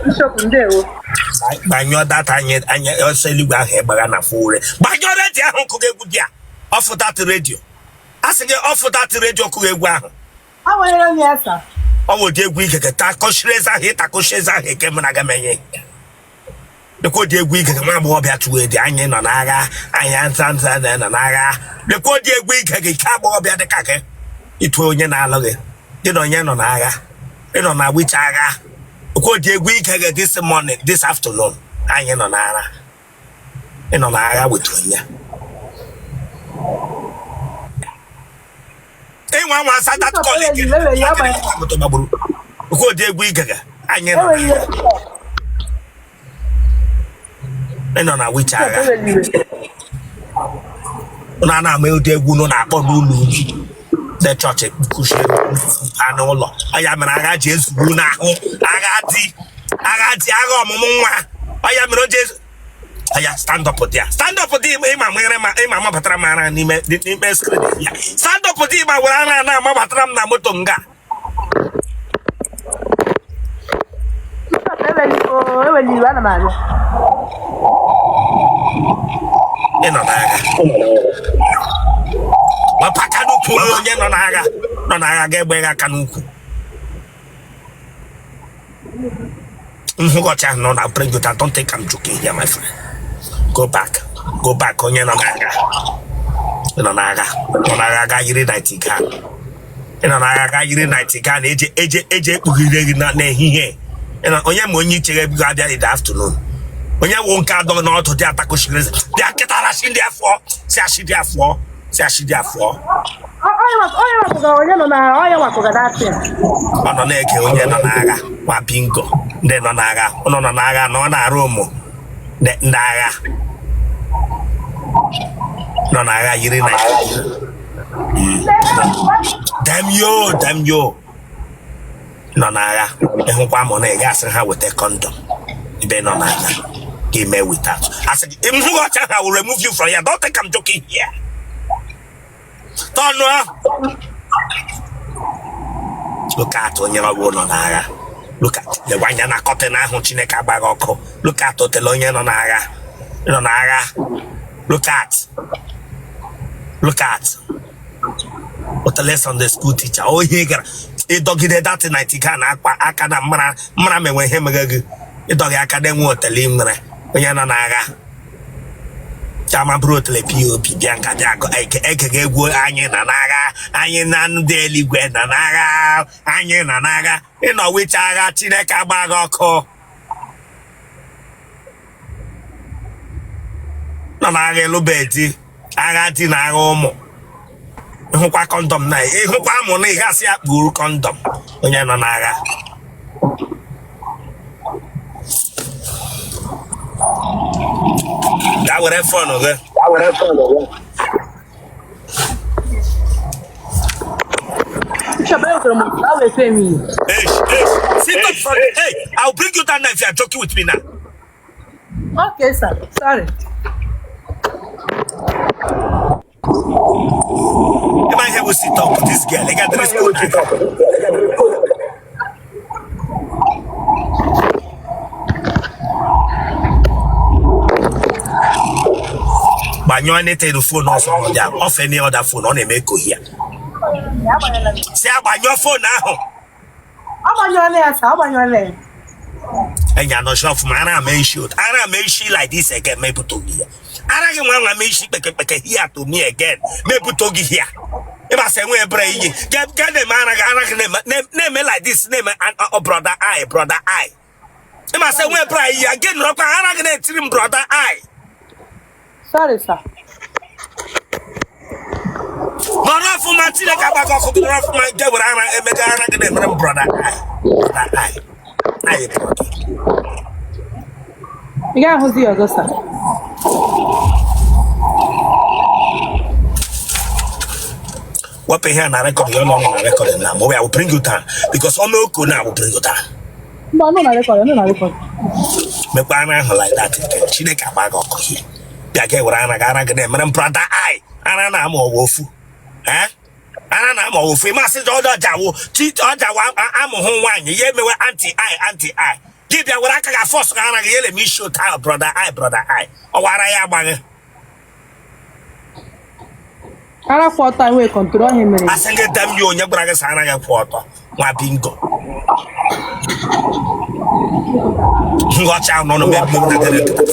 Bishop Ndewo. Banyo that anya oseliwa he baga na fure. Banyo radio ahụ kụga egwu dia. Off that radio. Asige off that radio kụga egwu ahụ. Awanyere m ya sa. O wo di egwu ikeke ta koshireza he ta koshireza he ke mna ga menye. Lekwo di egwu ikeke ma bo bia tuwe di anya nọ n'agha, anya nsansa nọ n'agha. Lekwo di egwu ikeke ka bo bia de kake. Itu onye na alọghe. Dị na onye nọ n'agha. Ị nọ na wicha agha. Lekwo di egwu ikeke this morning, this afternoon. Anya nọ n'agha. Ị nọ n'agha wetu onye. Nwa nwa sa that colleague. Ko de egwu igaga anye no. Eno na wicha aga. Na me de egwu no na akpọ n'ụlọ the church kushi anu ụlọ. Aya mere aga je ezugbu na ahụ. Aga di aga ọmụmụ nwa. Aya mere je aya stand up there. Stand up there ima batara mara n'ime screen ya. Stand up there ma were na batara m na moto nga. Eno naga. Mapaka n'ukwu onye nọ n'agha ga-egbe ga aka n'ukwu. Nhụgọcha nọ na bring it. Don't think I'm joking here, my friend. Go back onye nọ n'agha ga yiri 90 ka. Nọ n'agha ga yiri 90 ka na eje ekpugire gị n'ehihie. Onye ma onye ichere bigo abịa in the afternoon. Onye wo nke adọ n'ọtụ dị atakoshireze. Dị akịtara shi ndị afọ. Si ashidi afọ. Onye nọ na onye wakoga dati. Ọ nọ na-eke onye nọ n'agha kwa bingo. Ndị nọ n'agha, nọ n'agha nọ na-arụ ụmụ. Ndị agha. Nọ n'agha yiri na. Damn yo. Nọ n'agha. Ịhụkwa mụ na ị ga-asị ha weta condom. Ibe nọ n'agha. Give me with that. I said, I will remove you from here. Don't think I'm joking here. Don't know. Look at when you're on Naga. Look at the one you're not cutting out on Chineka Bagoko. Look at Otele Ndi Mma. Look at. Otele Sunday school teacher. Oh, he got a doggy that in 90 can akada mara me when him again. A doggy academy Otele Ndi Mma. Onye nọ n'agha chama brotele POP Bianca Jago eke egwu anyị na n'agha anyị na ndị eluigwe na n'agha anyị na n'agha ịnọ wicha agha Chineke agbaghị ọkụ nọ n'agha elubedi agha dị na agha ụmụ ịhụkwa kondọm na ịhụkwa amụ na ị gasị ya kpuru kondọm onye nọ n'agha. That would have fun, okay? Hey, sit up front. Hey, I'll bring you down now if you are joking with me now. Okay, sir. Sorry. Am I here to sit up with this girl? I got dress code. But you anything the phone also off any other phone on a make here. Say about your phone now. How about your name? How about your name? And you're not sure from Anna may shoot. Anna may she like this again, maybe to me. Anna can want me she here to me again, maybe to give here. If I say we're praying, get the man, name me like this, name and brother I. If I say we're praying again, Anna can trim brother I. Sorry, sir. Not for my tea, I got for my devil, and brother I. Yeah, who's the other side? What pay here and I record your long record now? I will bring you down because all no good now will bring you down. No, no, record. Me like that. She make a bag of coffee. Piake urana gara gane mram brother I ana na mo wofu ana na mo wofu ma se jodo jawo ti ojawa am ho wanyi ye me we anti I Give ya what I can force and I me show tile, brother. I. Or what I am. Ara kwọta we control him. I send them you on your braggers and I quarter. My bingo. Watch out on the map.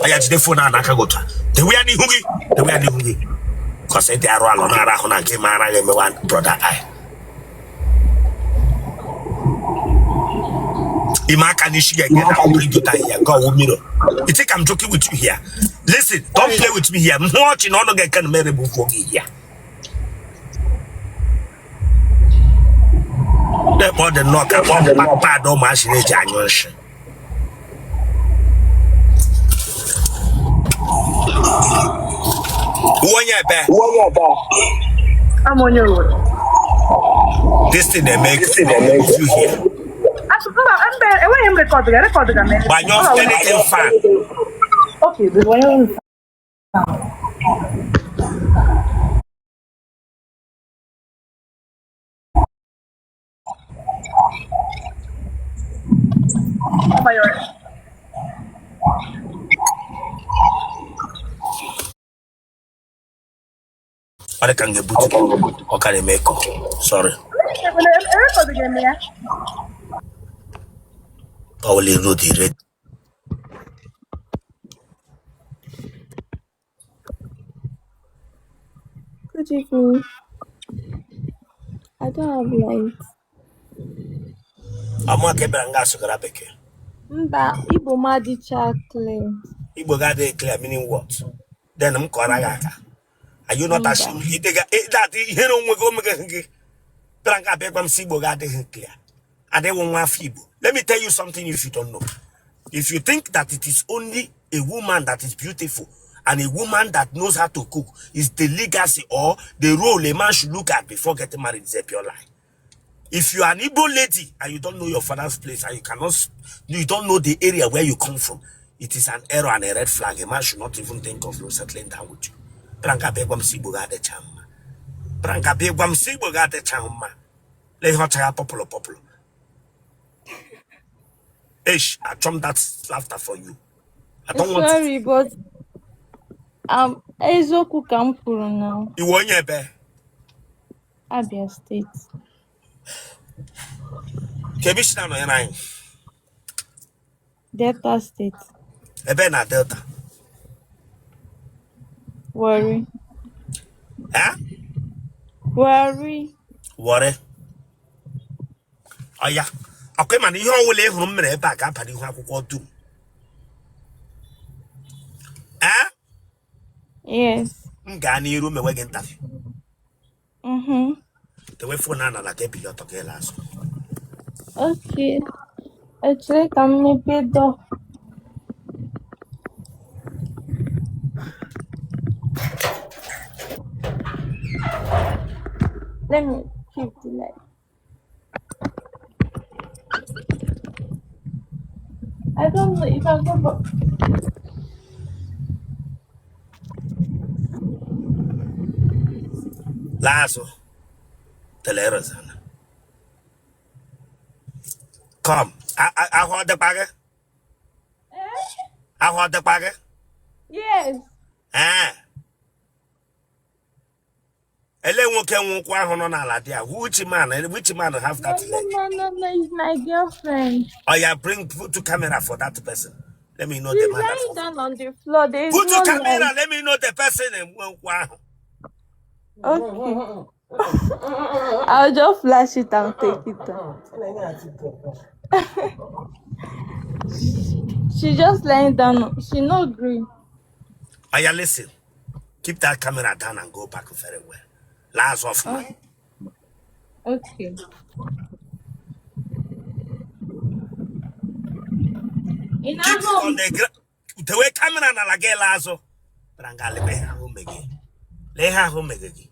I had the phone and I can go to. The way I need hoogie. The way I need hoogie. Because they are all on Arahona came and I one brother. I. Imaka Nishiga again. I'll bring you down here. Go with me. You think I'm joking with you here? Listen, don't play with me here. I'm watching all the guy can marry before me here. The more than knock upon the bad or machine is January. One year back. I'm on your road. This thing they make you here. I'm away him recording. By your anything fan. Okay, the one. I can get booted. Or can I make sorry. Only Rudy red. Good evening. I don't have light. I'm not keeping a gas to grab it. Mba, Igbo madicha clear. Igbo got it clear, meaning what? Then I'm Koragaka. Are you not ashamed? You take that hero will go make Branca Beckham Sibo got it clear. And they won't want feeble. Let me tell you something if you don't know. If you think that it is only a woman that is beautiful and a woman that knows how to cook is the legacy or the role a man should look at before getting married, is a pure lie. If you are an Igbo lady and you don't know your father's place and you don't know the area where you come from, it is an error and a red flag. A man should not even think of settling down with you. Branca Begwam Siboga de Chama. Branca Begwam Siboga de Chama. Let her try popular. Ish, I trumped that laughter for you. I don't want Sorry, but Ezoku Kampuru now. You want your bear? Abia State. Kebishna no yanai. Delta State. Ebe na Delta. Worry. Huh? Worry. Worry. Oh yeah. Okay, man, you don't live from me back up and you have to go to. Huh? Yes. Ngani room me wegen interview. The way for Nana like a pilot of the last. Okay. Actually, come me pay door. Let me keep the light. I don't know if I'm going to... Lazo. Telerazana. Come. I hold the bagger. I hold the bagger. Yes. Ah. Ele woke and walk on Aladia. Which man have that leg? No, he's my girlfriend. Oh, yeah, put to camera for that person. Let me know He's the man. lying down on the floor. There's Put no to camera, light. let me know the person and wow. Okay. I'll just flash it and take it out. She just lying down. She no agree. Oh, yeah, listen. Keep that camera down and go back very well. Last off man. Okay. Keep it on the way camera na lage lazo. Branga lebe ha home again. Le ha home again.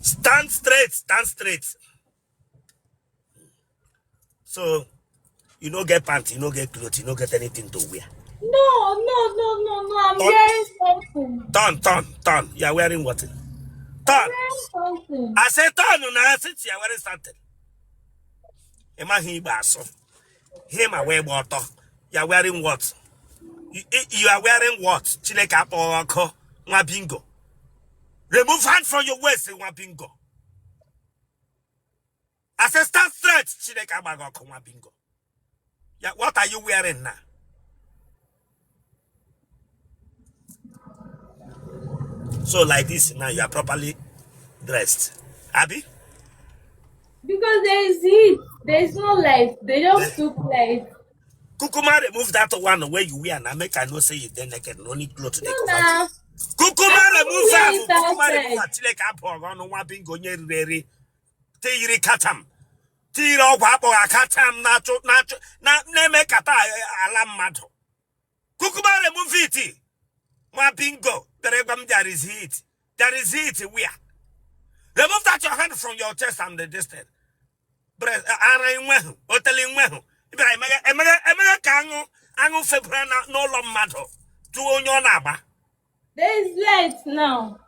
Stand straight. So, you don't get pants, you don't get clothes, you don't get anything to wear. No. I'm wearing something. Turn. You are wearing what? Turn. Something. I say turn on I sit here where is something. Imagine basso. Him away water. You are wearing what? You are wearing what? Chineka or ko bingo. Remove hand from your waist in one bingo. I say stand straight, Chineka bago ko bingo. Yeah, what are you wearing now? So like this now you are properly dressed. Abby? Because there is heat. There is no light. They just took light. Kukuma remove that one where you wear and make I know say you then naked no need clothes to No, cover. nah. Kukuma remove Yeah, that. it's Kukuma outside. remove that. Chile kapo on one bingo nyeri. Tiri katam. Tiro wapo akatam nacho na neme kata alam mato. Kukuma remove it. One bingo. There is heat. There is heat where. Remove that your hand from your chest and the distance. Breast ara Otele Ndi Mma. Emega kangu angu febrana no lo matter. Tu onyo naba. There is light now.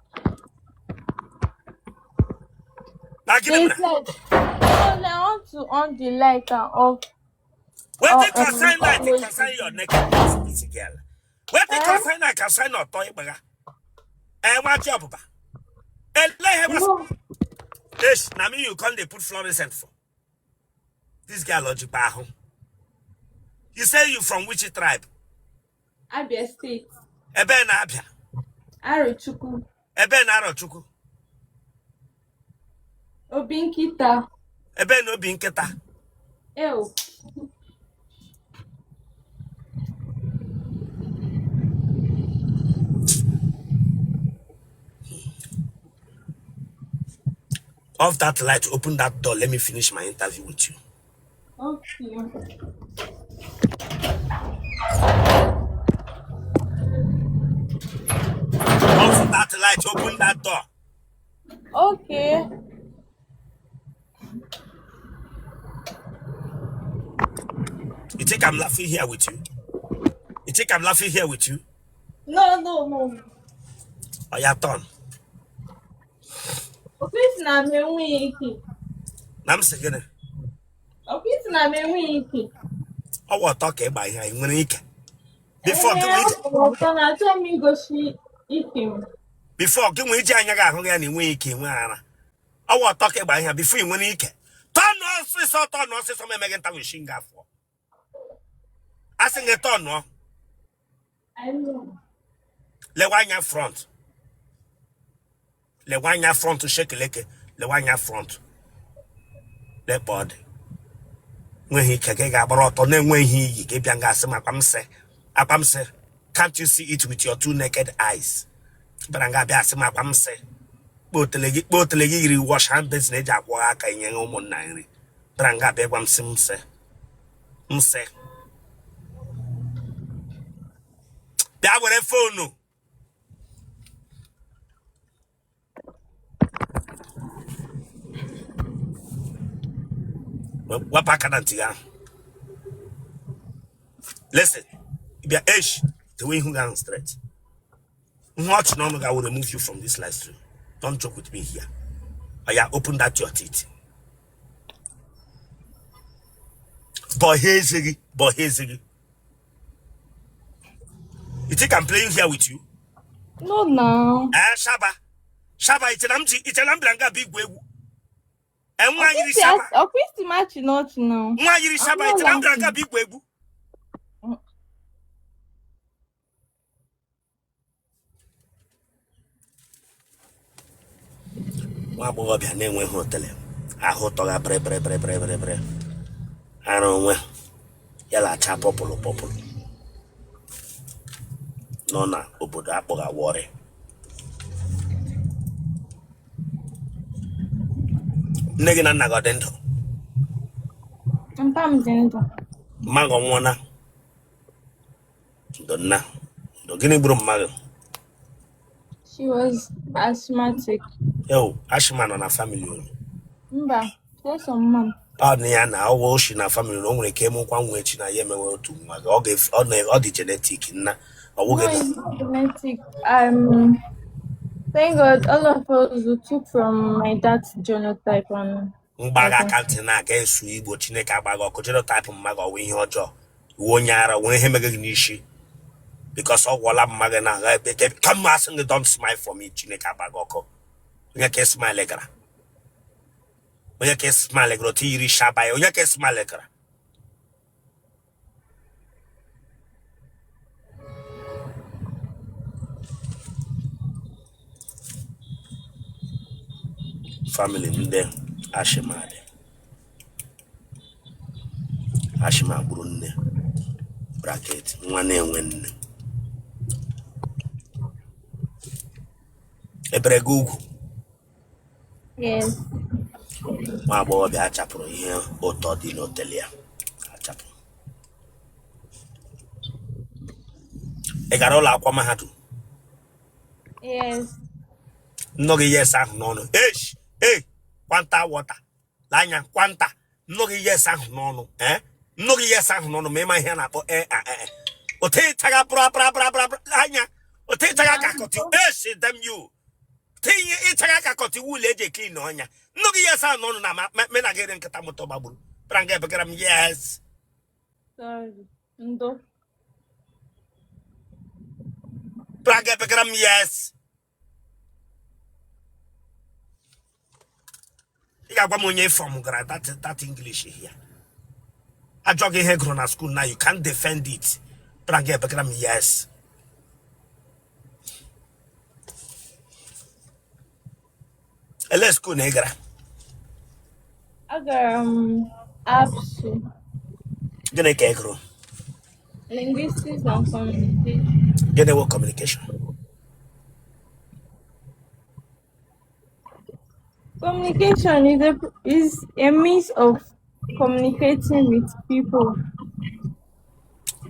Like There him. is light. So I want to on the light and off. Wait till concern light, close concern it. your nakedness, this girl. Wait till concern I concern not toy baga. What job ba? No, Yes, na me you can't they put fluorescent for. This girl logic baho. You say you from which tribe? Abia State. Ebe na abia. Arochukwu. Ebe na arochukwu. Obinkita. Ebe no bi nketa. Ew. Off that light, open that door. Let me finish my interview with you. Okay. Off that light, open that door. Okay. You think I'm laughing here with you? You think I'm laughing here with you? No. Oh, yeah, turn. Ofisi na menwe iki. I'm saying, Ofisi na menwe iki. I will talk about here in Nwere. Before give me na tell me go shi iki. before give me Janya who can in Wiki. I will talk about here before you Nwere. Turn on Swiss or turn on some Megan machine gun for. I sing a turn no. I know. Lewanya front. Lewanya front to shake leke. Lewanya front. Le body. When he can get brought on then when he gave young gas apamse. Can't you see it with your two naked eyes? But I'm gonna ask my pamse. Both legi wash hand business at work and young woman nine. But I'm gonna beg one simse. Mse. That would have phone no. What back at Antigua? Listen, if you're age, the way you go straight. Much no longer will remove you from this live stream. Don't joke with me here. I open that your teeth. But here's it. You think I'm playing here with you? No, now. Shaba, it's an amblanga big way. And why you Shaba? Ofisi match not now. Why you Shaba? It's an amblanga big way. Wabo bia Nenweghi Otele. Aho toga bre. I don't know. Yala cha popolo. No na obodo akpọga Nwere. Nne gị na nna gị ọ dị ndụ? Mpa m dị ndụ. Mma gị ọ nwụọla? Ndo nna. Ndo gịnị gburu mma gị? She was asthmatic. Yo, Ashima nọ na family unu. Mba, just some mom. Ọ na ya na ọwụ oshi na family unu, o nwere ike ịmụkwa nwa echi na ya emewe otu nwa gị. Ọ dị genetic nna. No, it's not genetic. Thank God all of us who took from my dad's genotype and Mgbaga kanti na aga esu Igbo Chineke agbaga ọkụ genotype mmaga ọwụ ihe ọjọọ. Iwe onye ara nwee ihe megị n'ishi. Because ọ gwọla mmaga na come asking don't smile for me Chineke agbaga ọkụ. Onye ka smile gara. Onye ka smile gara otu yiri shaba ya. Onye ka smile gara. Family ndị Ashimadi. Ashima gburu nne. Bracket nwa na-enwe nne. Ebere gị ugwu. yes. Nwa agbọghọbịa achapụrụ ihe ụtọ dị n'otele ya. Achapụ. Ị gara ụlọ akwụkwọ mahadum? Yes. Nnọ gị yes ahụ n'ọnụ. Kwanta water. Lanya kwanta. Nnọ gị yes ahụ n'ọnụ. Nnọ gị yes ahụ n'ọnụ ma ịma ihe na-akpọ Ote taga bra lanya. Ote taga kakoti. Damn you. Tinye ịtaga kakoti wule eje clean ọnya. Nnọ gị yes ahụ n'ọnụ na mena gị nkịta moto gbagburu. Pranga ebegara m yes. Sorry. Ndo. Pranga ebegara m yes. You got one more from that English here. I jog a head on school now. You can't defend it. But I get back yes. Let's go, negra. Apsu. Gonna kegro. Linguistics and communication. Get the word communication. Communication is a means of communicating with people.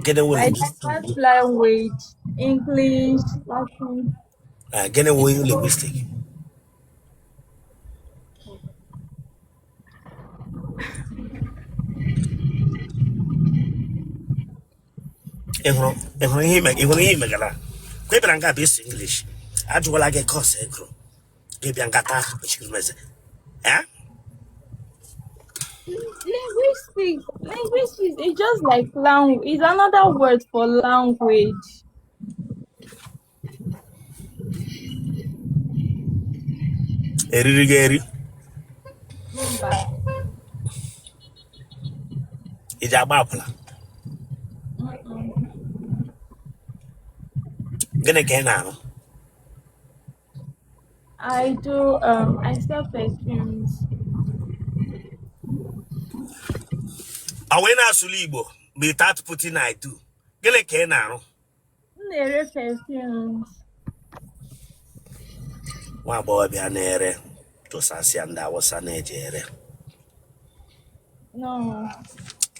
Get the word Like that language, English, Latin. get the word linguistic. Egro. Kwebranga base English. I do like a course egro. Gebiangata, which is Linguistics is just like language. It's another word for language. Erigeri. It's a babla. Gonna get now. I sell perfumes. I went out to Igbo, be that putting I do. Gonna get now. Nwere perfumes. One boy be an ere to Sasianda was an ejere. No.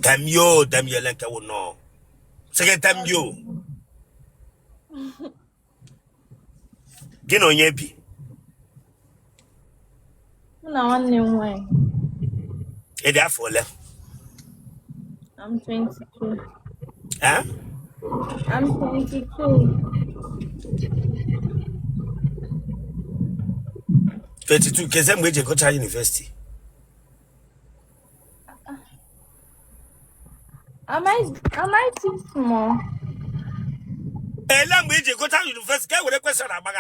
Damn you like I would know. Second time you. Get on yepi. No one name why. It therefore left. I'm 22. Huh? I'm 22. 22 because I'm going to go to university. Am I too small? A language go to university. Get with a question about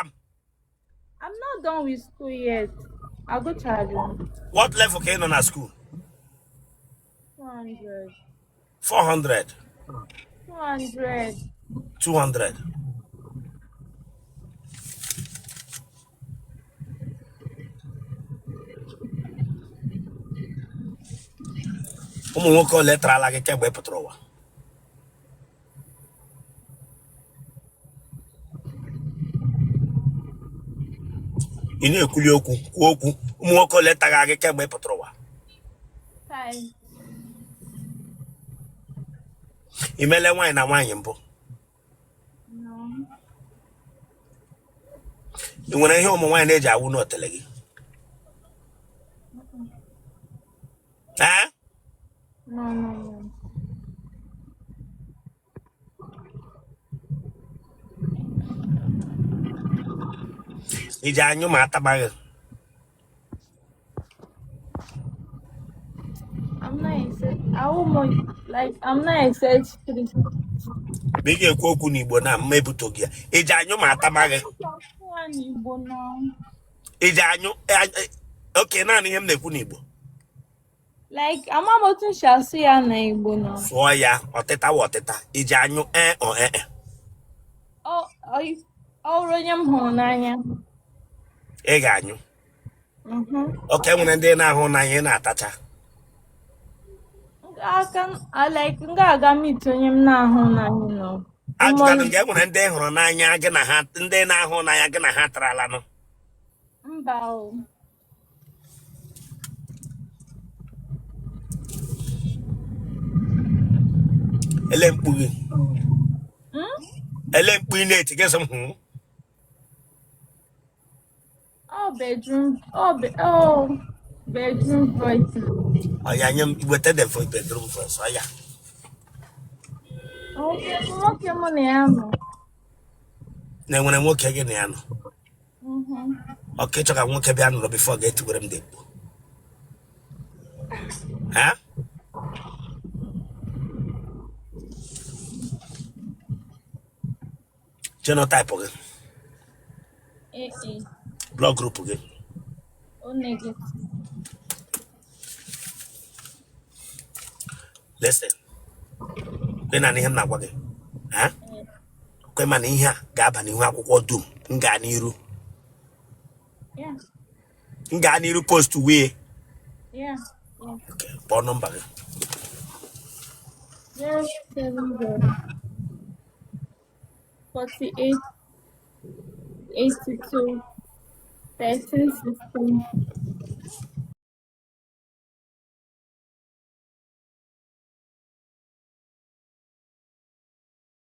I'm not done with school yet. I'll go charge you. what level can you on at school? 200. 400. 200. 200. Umu ko letra la ke kemgbe pụtara ị na-ekwuli okwu kwuo okwu ụmụ nwoke leta gị kemgbe pụtara ụwa imele nwaanyị na nwaanyị mbụ ị nwere ihe ụmụ nwaanyị na-eji awụ n'otele gị Iji anyụ ma atabaghị. I'm not excited. I almost like I'm not excited. Ma ị ga-ekwu okwu n'Igbo na mma ebutoghị ya. Iji anyụ ma atabaghị. Iji anyụ oke naanị ihe m na-ekwu n'Igbo. Like I'm about to shall say ya na Igbo now. Sụọ ya ọtịta wa ọtịta. Iji anyụ ọ Oh, onye m hụrụ n'anya. Ị ga-anyụ. Oke nwere ndị na-ahụ n'anya ị na-atacha. I like nga meet onye m na-ahụ n'anya no. Ajụjụ nke nwere ndị hụrụ n'anya gị na ha ndị na-ahụ n'anya gị na ha tarala nụ. Mba o. Ele mkpu gị. Ele mkpu ị na-eti gị sị m hụ. Bedroom voice. Oya nye m weta the bedroom voice oya. Nwoke m na ya nọ. Na-enwere nwoke gị na ya nọ. Ọka ịchọ ka nwoke bịa nụrụ bifo ga-etigwere m dekpo. Ha? Genotype gị. Blood group gị. O negative. Listen. Kwe na ihe m na-agwa gị. Ha? Kwe ma na ihe a ga-aba n'ihu akwụkwọ dum m gaa n'iru. Yeah. M gaa n'iru post wee. Yeah. Okay, kpọọ nọmba gị. 070 48 82 13 16